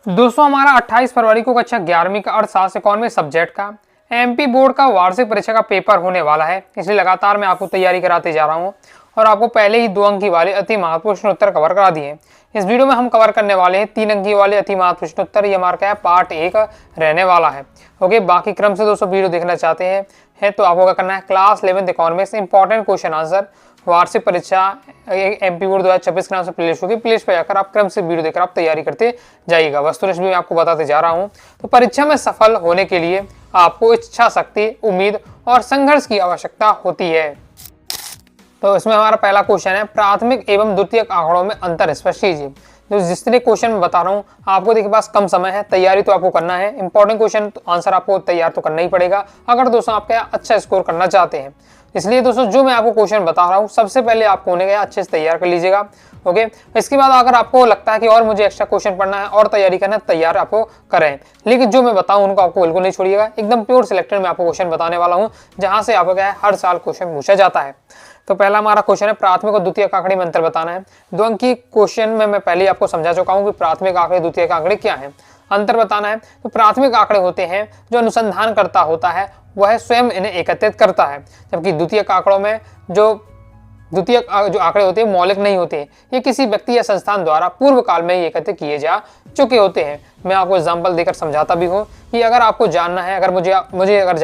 दोस्तों हमारा 28 फरवरी को कक्षा 11वीं का अर्थशास्त्र इकोनॉमिक सब्जेक्ट का एमपी बोर्ड का वार्षिक परीक्षा का पेपर होने वाला है। इसलिए लगातार मैं आपको तैयारी कराते जा रहा हूं और आपको पहले ही 2 अंकी वाले अति महत्वपूर्ण प्रश्न उत्तर कवर करा दिए। इस वीडियो में हम कवर करने वाले हैं 3 अंकी वाले अति महत्वपूर्ण प्रश्न उत्तर। ये हमारा क्या है, पार्ट 1 रहने वाला है। ओके, बाकी क्रम से दोस्तों वीडियो देखना चाहते हैं तो आपको क्या करना है, class 11th economics important question answer वार्षिक परीक्षा एमपी बोर्ड 2026 के नाम से प्लेलिस्ट होगी। प्लेलिस्ट पर जाकर आप क्रम से वीडियो देखकर आप तैयारी करते जाइएगा। वस्तुनिष्ठ भी मैं आपको बताते जा रहा हूं। तो परीक्षा में सफल होने के लिए आपको इच्छा शक्ति, उम्मीद और संघर्ष की आवश्यकता होती है। तो इसमें हमारा पहला क्वेश्चन है, प्राथमिक एवं द्वितीयक आंकड़ों में अंतर स्पष्ट कीजिए। तो जिस तरह क्वेश्चन में बता रहा हूँ आपको, देखिए पास कम समय है, तैयारी तो आपको करना है। इंपॉर्टेंट क्वेश्चन आंसर आपको तैयार तो करना ही पड़ेगा अगर दोस्तों आप क्या अच्छा स्कोर करना चाहते हैं। इसलिए दोस्तों जो मैं आपको क्वेश्चन बता रहा हूँ सबसे पहले आपको होने गया अच्छे से तैयार कर लीजिएगा। ओके, इसके बाद अगर आपको लगता है कि और मुझे एक्स्ट्रा क्वेश्चन पढ़ना है और तैयारी करना है, तैयार आपको करें। लेकिन जो मैं बताऊं उनको आपको बिल्कुल नहीं छोड़िएगा। एकदम प्योर सिलेक्टेड मैं आपको क्वेश्चन बताने वाला हूं जहां से आपको क्या है, हर साल क्वेश्चन पूछा जाता है। तो पहला हमारा क्वेश्चन है, प्राथमिक और द्वितीयक आंकड़े में अंतर बताना है। 2 अंक की क्वेश्चन में मैं पहले आपको समझा चुका हूं कि प्राथमिक आंकड़े द्वितीयक आंकड़े क्या है, अंतर बताना है। तो प्राथमिक आंकड़े होते हैं जो अनुसंधान करता होता है, वह स्वयं इन्हें एकत्रित करता है, जबकि द्वितीयक आंकड़ों में जो आंकड़े होते हैं मौलिक नहीं होते, ये किसी व्यक्ति या संस्थान द्वारा पूर्व काल में ही एकत्रित किए जा चुके होते हैं। मैं आपको एग्जांपल देकर समझाता भी हूँ कि अगर आपको जानना है, अगर मुझे अगर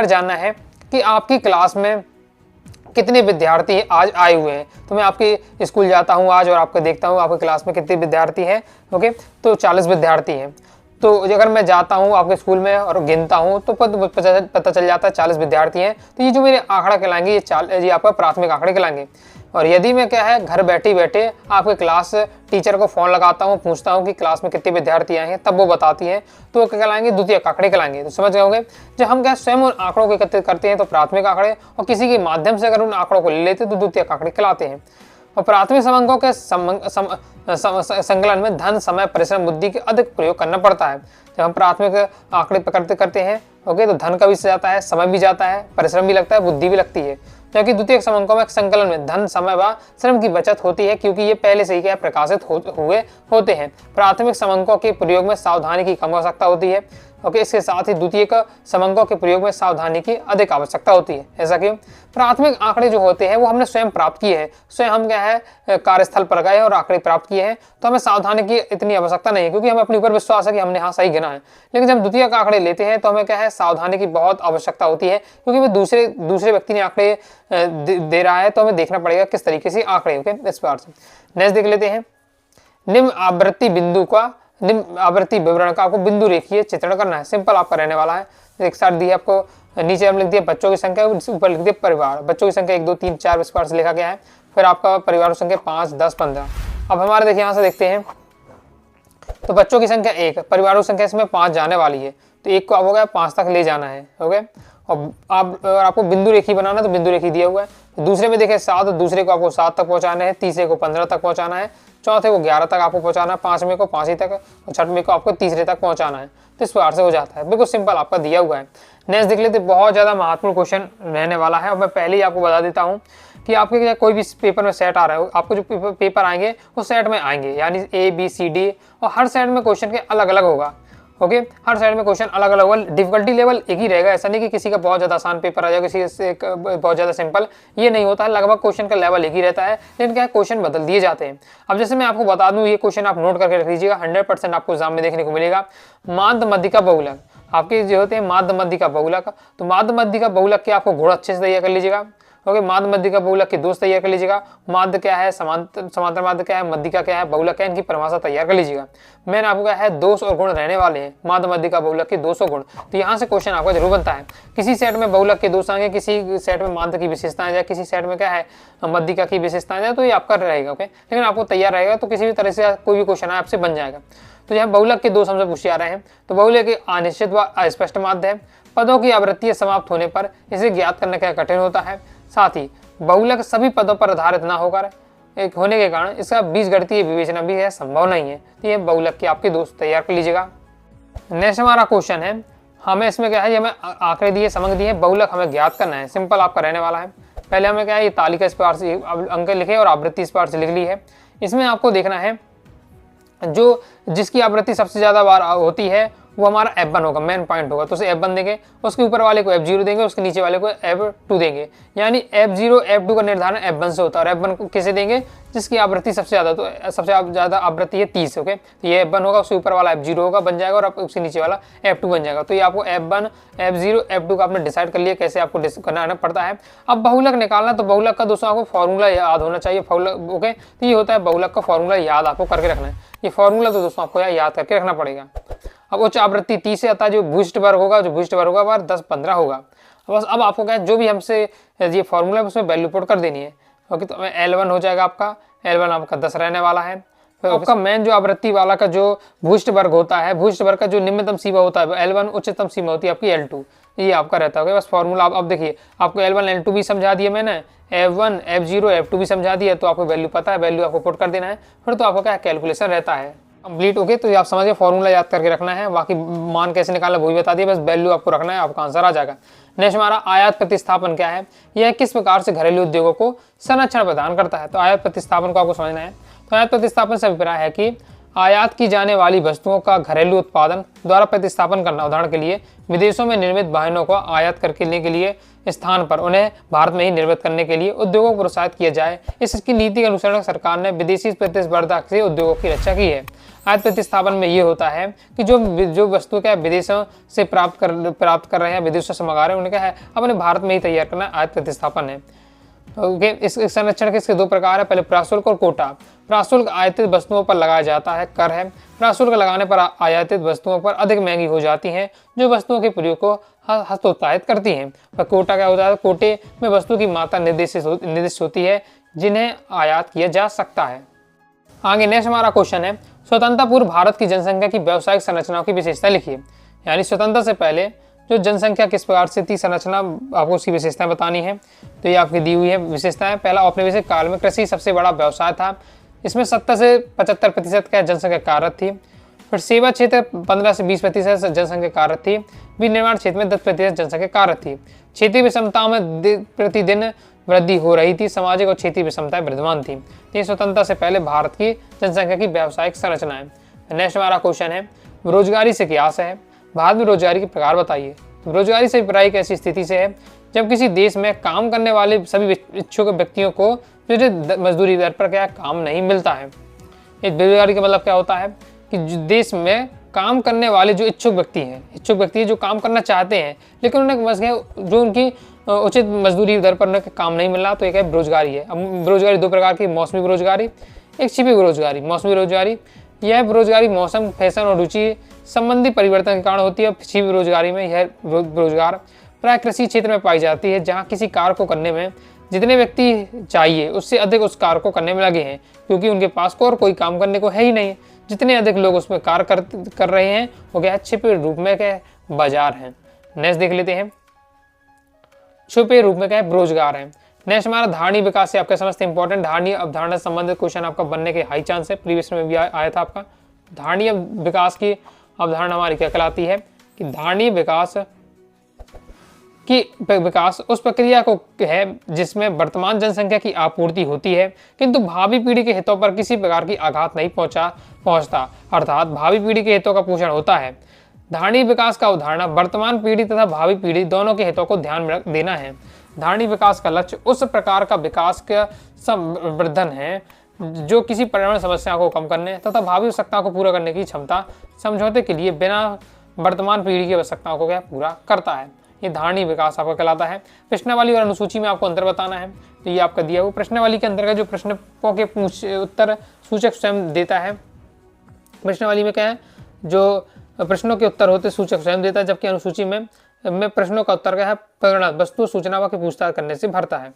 जानना है कि आपकी क्लास में कितने विद्यार्थी आज आए हुए हैं, तो मैं आपके स्कूल जाता हूँ आज और आपको देखता हूँ आपकी क्लास में कितने विद्यार्थी हैं। ओके, तो 40 विद्यार्थी हैं। तो अगर मैं जाता हूँ आपके स्कूल में और गिनता हूँ तो पता चल जाता है 40 विद्यार्थी हैं। तो ये जो मेरे आंकड़ा कहलाएंगे ये आपका प्राथमिक आंकड़े कहलाएंगे। और यदि मैं क्या है, घर बैठे बैठे आपके क्लास टीचर को फ़ोन लगाता हूँ, पूछता हूँ कि क्लास में कितने विद्यार्थी आए हैं, तब वो बताती है, तो वो क्या कहलाएंगे, द्वितीयक आंकड़े कहलाएंगे। तो समझ गए होंगे, जब हम क्या स्वयं उन आंकड़ों को एकत्रित करते हैं तो प्राथमिक आंकड़े, और किसी के माध्यम से अगर उन आंकड़ों को ले लेते हैं तो द्वितीयक आंकड़े कहलाते हैं। और प्राथमिक समंकों के संकलन में धन, समय, परिश्रम, बुद्धि के अधिक प्रयोग करना पड़ता है। जब हम प्राथमिक आंकड़े पकड़ते करते हैं ओके, तो धन का भी जाता है, समय भी जाता है, परिश्रम भी लगता है, बुद्धि भी लगती है। जबकि द्वितीयक समंकों में संकलन में धन, समय व श्रम की बचत होती है, क्योंकि ये पहले से ही क्या प्रकाशित हुए होते हैं। प्राथमिक समंकों के प्रयोग में सावधानी की कम आवश्यकता होती है। ओके, इसके साथ ही द्वितीयक समंकों के प्रयोग में सावधानी की अधिक आवश्यकता होती है। ऐसा क्यों? प्राथमिक आंकड़े जो होते हैं वो हमने स्वयं प्राप्त किए हैं, स्वयं हम क्या है कार्यस्थल पर गए और आंकड़े प्राप्त किए हैं, तो हमें सावधानी की इतनी आवश्यकता नहीं है, क्योंकि हमें अपने ऊपर विश्वास है कि हमने हाँ सही गिना है। लेकिन जब द्वितीयक आंकड़े लेते हैं तो हमें क्या है, सावधानी की बहुत आवश्यकता होती है, क्योंकि वो दूसरे व्यक्ति ने आंकड़े दे रहा है, तो हमें देखना पड़ेगा किस तरीके से आंकड़े। ओके, इस बार से नेक्स्ट देख लेते हैं, निम्न आवृत्ति विवरण का आपको बिंदु रेखीय चित्रण करना है। सिंपल आपका रहने वाला है। एक साथ दी है आपको, नीचे हम लिख दिया बच्चों की संख्या, ऊपर लिख दिया परिवार। बच्चों की संख्या 1 2 3 4 इस बार से लिखा गया है। फिर आपका परिवार की संख्या 5 10 15। अब हमारे देखिए यहाँ से देखते हैं, तो बच्चों की संख्या 1, परिवारों की संख्या इसमें 5 जाने वाली है, तो 1 को अब हो गया 5 तक ले जाना है। ओके, और आपको बिंदु रेखी बनाना है तो बिंदु रेखी दिया हुआ है। दूसरे में देखें 7, दूसरे को आपको 7 तक पहुंचाना है, तीसरे को 15 तक पहुंचाना है, चौथे को 11 तक आपको पहुंचाना है, 5वें को 5 तक, और 6वें को आपको तीसरे तक पहुंचाना है। तो इस प्रकार से हो जाता है, बिल्कुल सिंपल आपका दिया हुआ है। नेक्स्ट देख लेते, बहुत ज़्यादा महत्वपूर्ण क्वेश्चन रहने वाला है, और मैं पहले ही आपको बता देता हूँ कि आपके कोई भी पेपर में सेट आ रहा है, आपको जो पेपर आएंगे वो सेट में आएंगे, यानी A B C D, और हर सेट में क्वेश्चन के अलग अलग होगा। ओके, हर साइड में क्वेश्चन अलग अलग होगा, डिफिकल्टी लेवल एक ही रहेगा। ऐसा नहीं कि किसी का बहुत ज़्यादा आसान पेपर आ जाए, किसी से बहुत ज़्यादा सिंपल, ये नहीं होता है। लगभग क्वेश्चन का लेवल एक ही रहता है, लेकिन क्या क्वेश्चन बदल दिए जाते हैं। अब जैसे मैं आपको बता दूं, ये क्वेश्चन आप नोट करके रख लीजिएगा, 100% आपको एग्जाम में देखने को मिलेगा। माध्य मध्यिका बहुलक, आपके जो होते हैं माध्य मध्यिका बहुलक, तो माध्य मध्यिका बहुलक के आपको गुण अच्छे से तैयार कर लीजिएगा। ओके, माध्य मध्यिका बहुलक के दोष तैयार कर लीजिएगा। माध्य क्या है, समांतर माध्य क्या है, मध्यिका क्या है, बहुलक क्या है, इनकी परिभाषा तैयार कर लीजिएगा। मैंने आपको क्या है, दोष और गुण रहने वाले हैं, माध्य मध्यिका बहुलक के दोष और गुण। तो यहाँ से क्वेश्चन आपका जरूर बनता है। किसी सेट में बहुलक के दोष आएंगे, किसी सेट में माध्य की विशेषताएं जाए, किसी सेट में क्या है मध्यिका की विशेषताएं जाए, तो ये आपका रहेगा। ओके, लेकिन आपको तैयार रहेगा तो किसी भी तरह से कोई भी क्वेश्चन है आपसे बन जाएगा। तो यहाँ बहुलक के दोष हमसे पूछे जा रहे हैं, तो बहुलक के अनिश्चित व अस्पष्ट माध्य है। पदों की आवृत्ति समाप्त होने पर इसे ज्ञात करना क्या कठिन होता है। साथ ही बहुलक सभी पदों पर आधारित न होकर एक होने के कारण इसका बीजगणितीय विवेचना भी है संभव नहीं है। तो ये बहुलक के आपके दोस्त तैयार कर लीजिएगा। नेक्स्ट हमारा क्वेश्चन है, हमें इसमें क्या है, ये हमें आंकड़े दिए, समंक दिए, बहुलक हमें ज्ञात करना है। सिंपल आपका रहने वाला है। पहले हमें क्या है, ये तालिका इस प्रकार से अंक लिखे और आवृत्ति इस प्रकार से लिख ली है। इसमें आपको देखना है जो जिसकी आवृत्ति सबसे ज़्यादा बार होती है वो हमारा F1 होगा, मेन पॉइंट होगा। तो उसे F1 देंगे, उसके ऊपर वाले को F0 देंगे, उसके नीचे वाले को F2 देंगे। यानी F0 F2 का निर्धारण F1 से होता है। और F1 को किसे देंगे? जिसकी आवृत्ति सबसे ज़्यादा, तो सबसे ज़्यादा आवृत्ति है 30। ओके, तो ये F1 होगा, उसके ऊपर वाला F0 होगा, बन जाएगा, और उसके नीचे वाला F2 बन जाएगा। तो ये आपको F1 F0 F2 का आपने डिसाइड कर लिया कैसे आपको करना पड़ता है। अब बहुलक निकालना, तो बहुलक का दोस्तों आपको फॉर्मूला याद होना चाहिए। ओके, तो ये होता है बहुलक का फॉर्मूला, याद आपको करके रखना है। ये फॉर्मूला तो दोस्तों आपको याद करके रखना पड़ेगा। अब उच्च आवृत्ति 30 से आता है, जो भूयिष्ठ वर्ग होगा, जो भूयिष्ठ वर्ग होगा 10-15 होगा। बस अब आपको क्या है, जो भी हमसे ये फॉर्मूला है उसमें वैल्यू पुट कर देनी है। ओके, तो L1 हो जाएगा आपका, L1 आपका 10 रहने वाला है। फिर आपका मेन जो आवृत्ति वाला का जो भूयिष्ठ वर्ग होता है, भूयिष्ठ वर्ग का जो निम्नतम सीमा होता है L1, उच्चतम सीमा होती है आपकी L2, ये आपका रहता है। बस फॉर्मूला अब देखिए, आपको L1 L2 भी समझा दिया मैंने, F1 F0 F2 भी समझा दिया, तो आपको वैल्यू पता है, वैल्यू आपको पुट कर देना है, फिर तो आपको क्या कैलकुलेशन रहता है कंप्लीट। ओके, तो ये आप समझिए फॉर्मूला याद करके रखना है, बाकी मान कैसे निकालना वो भी बता दिया, बस वैल्यू आपको रखना है, आपका आंसर आ जाएगा। नेक्स्ट हमारा आयात प्रतिस्थापन क्या है, यह किस प्रकार से घरेलू उद्योगों को संरक्षण प्रदान करता है। तो आयात प्रतिस्थापन को आपको समझना है। तो आयात प्रतिस्थापन से अभिप्राय है कि आयात की जाने वाली वस्तुओं का घरेलू उत्पादन द्वारा प्रतिस्थापन करना। उदाहरण के लिए विदेशों में निर्मित वाहनों को आयात करने के लिए स्थान पर उन्हें भारत में ही निर्मित करने के लिए उद्योगों को प्रोत्साहित किया जाए। इसकी नीति के अनुसरण सरकार ने विदेशी प्रतिस्पर्धा से उद्योगों की रक्षा की है। आयात प्रतिस्थापन में ये होता है कि जो वस्तु क्या विदेशों से प्राप्त कर रहे हैं, विदेशों से मंगा रहे हैं, उन्हें क्या है अपने भारत में ही तैयार करना आयात प्रतिस्थापन है। ओके, इस संरक्षण के इसके दो प्रकार है, पहले प्राशुल्क और कोटा। प्राशुल्क आयातित वस्तुओं पर लगाया जाता है कर है। प्राशुल्क लगाने पर आयातित वस्तुओं पर अधिक महंगी हो जाती हैं, जो वस्तुओं के प्रयोग को हतोत्साहित करती हैं। पर कोटा क्या होता है, कोटे में वस्तु की मात्रा निर्दिष्ट होती है जिन्हें आयात किया जा सकता है। आगे नेक्स्ट हमारा क्वेश्चन है, स्वतंत्रता पूर्व भारत की जनसंख्या की व्यावसायिक संरचनाओं की विशेषता लिखिए। यानी स्वतंत्रता से पहले जो जनसंख्या किस प्रकार से थी, संरचना आपको उसकी विशेषताएं बतानी है। तो ये आपकी दी हुई है विशेषताएं। पहला, औपनिवेशिक काल में कृषि सबसे बड़ा व्यवसाय था, इसमें 70 से 75% का जनसंख्या कार्यरत थी। फिर सेवा क्षेत्र 15 से 20% जनसंख्या कार्यरत थी। विनिर्माण क्षेत्र में 10% जनसंख्या कार्यरत थी। क्षेत्रीय विषमता में प्रतिदिन वृद्धि हो रही थी, सामाजिक और क्षेत्रीय विषमताएं विद्यमान थी। ये स्वतंत्रता से पहले भारत की जनसंख्या की व्यावसायिक संरचना है। नेक्स्ट हमारा क्वेश्चन है, रोजगारी से क्या आशय है, भारत में रोजगारी के प्रकार बताइए। तो रोजगारी से अभिप्राय एक ऐसी स्थिति से है जब किसी देश में काम करने वाले सभी इच्छुक व्यक्तियों को मजदूरी दर पर क्या काम नहीं मिलता है। इस बेरोजगारी का मतलब क्या होता है कि देश में काम करने वाले जो इच्छुक व्यक्ति जो काम करना चाहते हैं लेकिन उन्हें बस जो उनकी उचित मजदूरी दर पर उन्हें काम नहीं मिल रहा, तो एक बेरोजगारी है। अब बेरोजगारी दो प्रकार की, मौसमी बेरोजगारी, एक छिपी बेरोजगारी। मौसमी बेरोजगारी, यह बेरोजगारी मौसम, फैशन और रुचि संबंधी परिवर्तन के कारण होती है। छिपी बेरोजगारी में यह बेरोजगार प्राय कृषि क्षेत्र में पाई जाती है, जहाँ किसी कार्य को करने में जितने व्यक्ति चाहिए उससे अधिक उस कार्य को करने में लगे हैं, क्योंकि उनके पास और कोई काम करने को है ही नहीं। जितने अधिक लोग उसमें कार्य कर रहे हैं वो क्या है, छिपे रूप में क्या बाजार है। नेक्स्ट देख लेते हैं, छुपे रूप में क्या है, बेरोजगार है। नेक्स्ट हमारा धारणी विकास से आपका समझते इंपॉर्टेंट धारणी अवधारणा संबंधित क्वेश्चन आपका बनने के हाई चांस है, प्रीवियस में भी आया था आपका। धारणी विकास की अवधारणा हमारी क्या कहलाती है कि धारणी विकास उस प्रक्रिया को है जिसमें वर्तमान जनसंख्या की आपूर्ति होती है किंतु भावी पीढ़ी के हितों पर किसी प्रकार की आघात नहीं पहुंचता, अर्थात भावी पीढ़ी के हितों का पोषण होता है। धारणी विकास का अवधारणा वर्तमान पीढ़ी तथा भावी पीढ़ी दोनों के हितों को ध्यान में देना है। धारणी विकास का लक्ष्य उस प्रकार का विकास का संवर्धन है जो किसी पर्यावरण समस्या को कम करने तथा भावी आवश्यकताओं को पूरा करने की क्षमता समझौते के लिए बिना वर्तमान पीढ़ी की आवश्यकताओं को क्या पूरा करता है। ये धारणी विकास आपका कहलाता है। प्रश्नावली और अनुसूची में आपको अंतर बताना है, तो ये आपका दिया हुआ प्रश्नावली के अंतर्गत जो प्रश्नों के उत्तर सूचक स्वयं देता है। प्रश्नावली में क्या है, जो प्रश्नों के उत्तर होते सूचक स्वयं देता है, जबकि अनुसूची में प्रश्नों का उत्तर क्या है परिणाम वस्तु सूचना की पूछताछ करने से भरता है।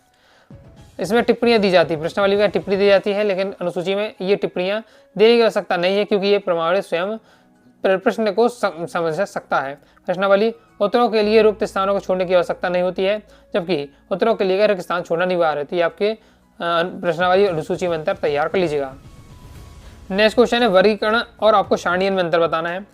इसमें टिप्पणियां दी जाती है, प्रश्नावली में टिप्पणी दी जाती है, लेकिन अनुसूची में ये टिप्पणियां देने की आवश्यकता नहीं है क्योंकि ये प्रमाणित स्वयं प्रश्न को समझ सकता है। प्रश्नावली उत्तरों के लिए रिक्त स्थानों को छोड़ने की आवश्यकता नहीं होती है, जबकि उत्तरों के लिए रिक्त स्थान छोड़ना अनिवार्य है। तो ये आपके प्रश्नावली अनुसूची में अंतर तैयार कर लीजिएगा। नेक्स्ट क्वेश्चन है वर्गीकरण और आपको सारणीयन में अंतर बताना है।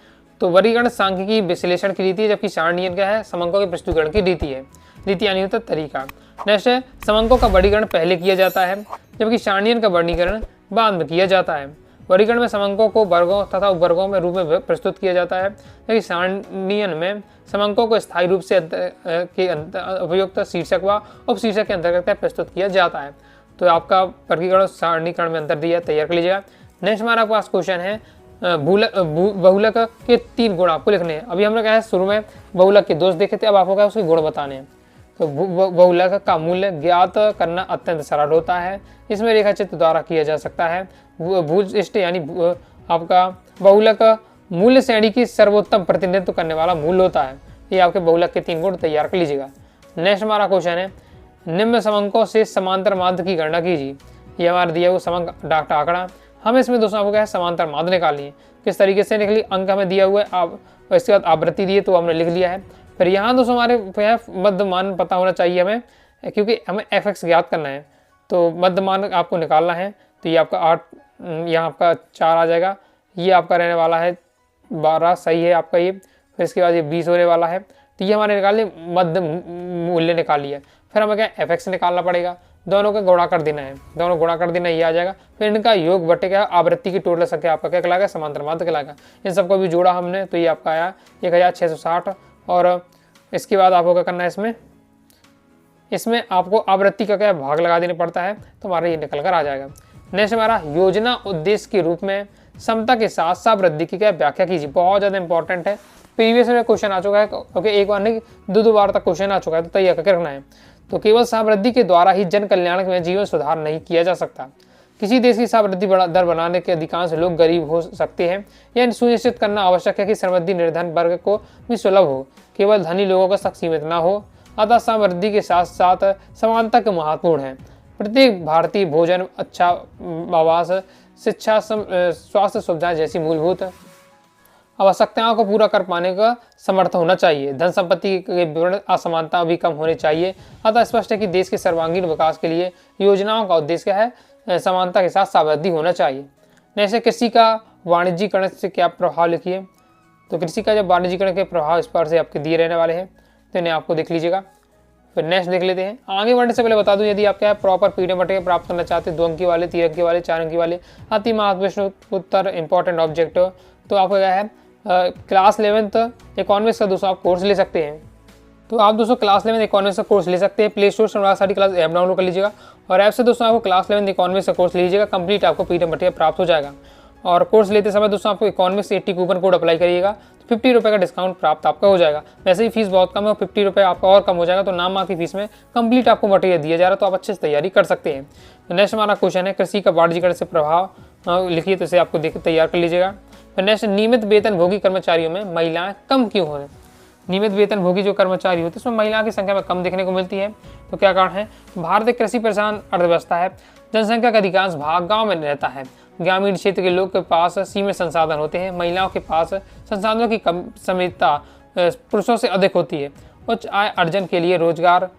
तो वर्गीकरण सांख्यिकी विश्लेषण की रीति है, जबकि सारणीयन क्या है समंकों के प्रस्तुतीकरण की रीति है, रीति यानी होता तरीका। नेक्स्ट है समंकों का वर्गीकरण पहले किया जाता है, जबकि सारणीयन का वर्गीकरण बाद में किया जाता है। वर्गीकरण में समंकों को वर्गों तथा उपवर्गों में रूप में प्रस्तुत किया जाता है, जबकि सारणीयन में समंकों को स्थायी रूप से उपयुक्त शीर्षक व उपशीर्षक के अंतर्गत प्रस्तुत किया जाता है। तो आपका वर्गीकरण सारणीकरण में अंतर दिया, तैयार कर लीजिएगा। नेक्स्ट हमारा पास क्वेश्चन है बहुलक के 3 गुण आपको लिखने हैं। अभी हमने कहा है शुरू में बहुलक के दोष देखे थे, अब आपको क्या उसके गुण बताने हैं। तो बहुलक का मूल्य ज्ञात करना अत्यंत सरल होता है, इसमें रेखाचित्र द्वारा किया जा सकता है। भूयिष्ठ यानी आपका बहुलक मूल्य श्रेणी की सर्वोत्तम प्रतिनिधित्व करने वाला मूल्य होता है। ये आपके बहुलक के 3 गुण तैयार कर लीजिएगा। नेक्स्ट हमारा क्वेश्चन है निम्न समंकों से समांतर माध्य की गणना कीजिए। ये हमारा दिया हुआ समंक डाटा आंकड़ा, हमें इसमें दोस्तों आपको क्या है समांतर माध्य निकालनी है। किस तरीके से निकली, अंक हमें दिया हुआ है, आप इसके बाद आवृत्ति दिए तो हमने लिख लिया है। फिर यहाँ दोस्तों हमारे मध्य मान पता होना चाहिए हमें, क्योंकि हमें fx ज्ञात करना है, तो मध्य मान आपको निकालना है। तो ये आपका 8, यहाँ आपका 4 आ जाएगा, ये आपका रहने वाला है 12, सही है आपका ये। फिर इसके बाद ये 20 होने वाला है। तो ये हमारे निकाल लिए, मध्य मूल्य निकाल लिया। फिर हमें क्या fx निकालना पड़ेगा, दोनों का गुणा कर देना है, दोनों गुणा कर देना, ये आ जाएगा। फिर इनका योग बटे क्या आवृत्ति की टोटल संख्या आपका क्या कहलाएगा, समांतर माध्य कहलाएगा। इन सबको भी जोड़ा हमने, तो ये आपका आया 1660। और इसके बाद आपको क्या करना है, इसमें आपको आवृत्ति का क्या भाग लगा देना पड़ता है, तो हमारा ये निकल कर आ जाएगा। नेक्स्ट हमारा योजना उद्देश्य के रूप में समता के साथ सावृद्धि की क्या व्याख्या कीजिए। बहुत ज़्यादा इंपॉर्टेंट है, प्रीवियस में क्वेश्चन आ चुका है, ओके, एक बार नहीं 2 बार तक क्वेश्चन आ चुका है, तो तैयार करके रखना है। तो केवल समृद्धि के द्वारा ही जन कल्याण में जीवन सुधार नहीं किया जा सकता। किसी देश की समृद्धि दर बनाने के अधिकांश लोग गरीब हो सकते हैं। यह सुनिश्चित करना आवश्यक है कि समृद्धि निर्धन वर्ग को भी सुलभ हो, केवल धनी लोगों का तक सीमित न हो। अतः समृद्धि के साथ साथ समानता के महत्वपूर्ण है। प्रत्येक भारतीय भोजन, अच्छा आवास, शिक्षा, स्वास्थ्य सुविधाएं जैसी मूलभूत आवश्यकताओं को पूरा कर पाने का समर्थ होना चाहिए। धन संपत्ति के विवरण असमानता भी कम होनी चाहिए। अतः स्पष्ट है कि देश के सर्वांगीण विकास के लिए योजनाओं का उद्देश्य क्या है, समानता के साथ समृद्धि होना चाहिए। जैसे कृषि का वाणिज्यीकरण से क्या प्रभाव लिखिए। तो कृषि का जब वाणिज्यीकरण के प्रभाव इस पर से आपके दिए रहने वाले हैं, तो इन्हें आपको देख लीजिएगा। फिर नेक्स्ट देख लेते हैं। आगे बढ़ने से पहले बता दूं, यदि आप क्या है प्रॉपर पीडीएफ मटेरियल प्राप्त करना चाहते हैं, 2 अंकी वाले, 3 अंकी वाले, 4 अंकी वाले, अति महत्वपूर्ण उत्तर इंपॉर्टेंट ऑब्जेक्ट, तो आपको क्या है क्लास 11th इकोनॉमिक्स का दोस्तों आप कोर्स ले सकते हैं। तो आप दोस्तों क्लास 11th इकोनॉमिक्स का कोर्स ले सकते हैं। प्ले स्टोर से सारी क्लास ऐप डाउनलोड कर लीजिएगा और ऐप से दोस्तों आपको क्लास 11th इकोनॉमिक्स का कोर्स लीजिएगा, कंप्लीट आपको पीडीएफ मटेरियल प्राप्त हो जाएगा। और कोर्स लेते समय दोस्तों आपको इकोनॉमिक्स 80 कूपन कोड अप्लाई करिएगा, तो 50 रुपये का डिस्काउंट प्राप्त आपका हो जाएगा। वैसे ही फीस बहुत कम है, 50 रुपये आपका और कम हो जाएगा, तो नाम मात्र की फीस में कंप्लीट आपको मटेरियल दिया जा रहा है, तो आप अच्छे से तैयारी कर सकते हैं। तो नेक्स्ट हमारा क्वेश्चन है कृषि का वाणिज्यीकरण से प्रभाव लिखिए, तो इसे आपको देख तैयार कर लीजिएगा। फिर नेक्स्ट नियमित वेतनभोगी कर्मचारियों में महिलाएं कम क्यों हो रही। नियमित वेतनभोगी जो कर्मचारी होते हैं उसमें महिलाओं की संख्या में कम देखने को मिलती है। तो क्या कारण है, भारत एक कृषि प्रधान अर्थव्यवस्था है, जनसंख्या का अधिकांश भाग गांव में रहता है। ग्रामीण क्षेत्र के लोग के पास सीमित संसाधन होते हैं, महिलाओं के पास संसाधनों की कम सीमितता पुरुषों से अधिक होती है। उच्च आय अर्जन के लिए रोजगार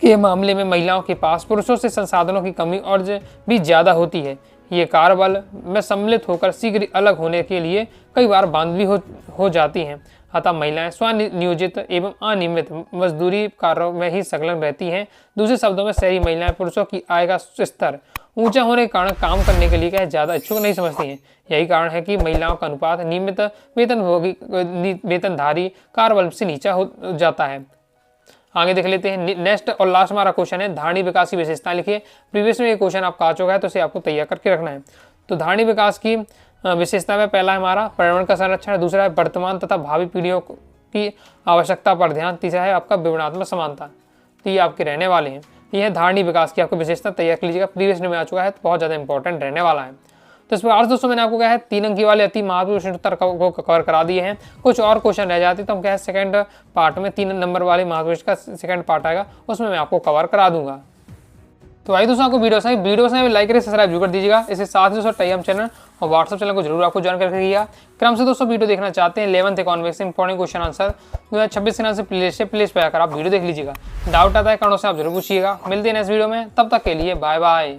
के मामले में महिलाओं के पास पुरुषों से संसाधनों की कमी और भी ज़्यादा होती है। ये कार्यबल में सम्मिलित होकर शीघ्र अलग होने के लिए कई बार बांध भी हो जाती हैं। अतः महिलाएं स्वनियोजित एवं अनियमित मजदूरी कार्यों में ही संलग्न रहती हैं। दूसरे शब्दों में शहरी महिलाएं पुरुषों की आय का स्तर ऊंचा होने के कारण काम करने के लिए क्या ज़्यादा इच्छुक नहीं समझती हैं। यही कारण है कि महिलाओं का अनुपात नियमित वेतनधारी कार्यबल से नीचा हो जाता है। आगे देख लेते हैं। नेक्स्ट और लास्ट हमारा क्वेश्चन है धारणी विकास की विशेषताएं लिखिए। प्रीवियस में ये क्वेश्चन आपका आ चुका है, तो इसे आपको तैयार करके रखना है। तो धारणी विकास की विशेषता में पहला है हमारा पर्यावरण का संरक्षण, दूसरा है वर्तमान तथा भावी पीढ़ियों की आवश्यकता पर ध्यान, तीसरा है आपका विवरणात्मक समानता। तो ये आपके रहने वाले हैं। ये है धारणी विकास की आपको विशेषता, तैयार कर लीजिएगा, प्रीवियस में आ चुका है, तो बहुत ज़्यादा इंपॉर्टेंट रहने वाला है। तो इस प्रकार से दोस्तों मैंने आपको क्या है 3 अंकी वाले अति महत्वपूर्ण उत्तर को कवर करा दिए हैं। कुछ और क्वेश्चन रह जाते तो हम क्या है सेकंड पार्ट में 3 नंबर वाले महत्वपूर्ण का सेकंड पार्ट आएगा, उसमें मैं आपको कवर करा दूंगा। तो भाई दोस्तों आपको वीडियो से लाइक करें, सब्सक्राइब जरूर कर दीजिएगा। इसके साथ ही दोस्तों टेलीग्राम चैनल और व्हाट्सएप चैनल को जरूर आपको ज्वाइन करके रखिएगा। क्रम से दोस्तों वीडियो देखना चाहते हैं 11th economics important question answer 2026 के नाम से प्लेलिस्ट पे आकर आप वीडियो देख लीजिएगा। डाउट आता है कारणों से आप जरूर पूछिएगा। मिलते हैं नेक्स्ट वीडियो में, तब तक के लिए बाय बाय।